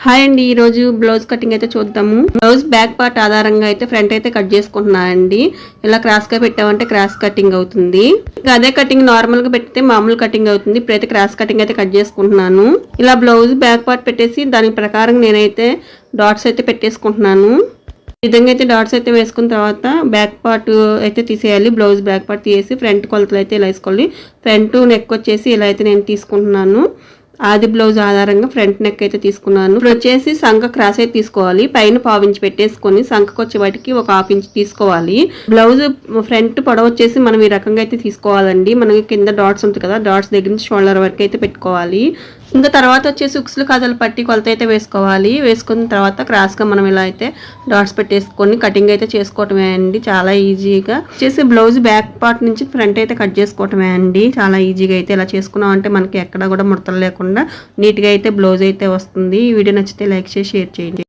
Hi అండి, ఈ రోజు బ్లౌజ్ కటింగ్ అయితే చూద్దాము. బ్లౌజ్ బ్యాక్ పార్ట్ ఆధారంగా అయితే ఫ్రంట్ అయితే కట్ చేసుకుంటున్నానండి. ఇలా క్రాస్ గా పెట్టామంటే క్రాస్ కటింగ్ అవుతుంది. అదే కటింగ్ నార్మల్ గా పెడితే మామూలు కటింగ్ అవుతుంది. ఇప్పుడైతే క్రాస్ కటింగ్ అయితే కట్ చేసుకుంటున్నాను. ఇలా బ్లౌజ్ బ్యాక్ పార్ట్ పెట్టేసి దాని ప్రకారం నేనైతే డాట్స్ అయితే పెట్టేసుకుంటున్నాను. ఈ విధంగా అయితే డాట్స్ అయితే వేసుకున్న తర్వాత బ్యాక్ పార్ట్ అయితే తీసేయాలి. బ్లౌజ్ బ్యాక్ పార్ట్ తీసేసి ఫ్రంట్ కొలతలు అయితే ఇలా వేసుకోవాలి. ఫ్రంట్ నెక్ వచ్చేసి ఇలా అయితే నేను తీసుకుంటున్నాను. ఆది బ్లౌజ్ ఆధారంగా ఫ్రంట్ నెక్ అయితే తీసుకున్నాను. ఇప్పుడు వచ్చేసి సంఖ క్రాస్ అయితే తీసుకోవాలి. పైన పావించి పెట్టేసుకొని సంఖకు వచ్చే వాటికి ఒక హాఫ్ ఇంచ్ తీసుకోవాలి. బ్లౌజ్ ఫ్రంట్ పొడవు వచ్చేసి మనం ఈ రకంగా అయితే తీసుకోవాలండి. మనకి కింద డాట్స్ ఉంటుంది కదా, డాట్స్ దగ్గర నుంచి షోల్డర్ వరకు అయితే పెట్టుకోవాలి. ఇంకా తర్వాత వచ్చేసి ఉక్సులు కథలు పట్టి కొలత అయితే వేసుకోవాలి. వేసుకున్న తర్వాత క్రాస్గా మనం ఇలా అయితే డాట్స్ పెట్టేసుకొని కటింగ్ అయితే చేసుకోవటమే అండి. చాలా ఈజీగా వచ్చేసి బ్లౌజ్ బ్యాక్ పార్ట్ నుంచి ఫ్రంట్ అయితే కట్ చేసుకోవటమే అండి. చాలా ఈజీగా అయితే ఇలా చేసుకున్నాం అంటే మనకి ఎక్కడ కూడా ముడతలు లేకుండా నీట్గా అయితే బ్లౌజ్ అయితే వస్తుంది. ఈ వీడియో నచ్చితే లైక్ చేసి షేర్ చేయండి.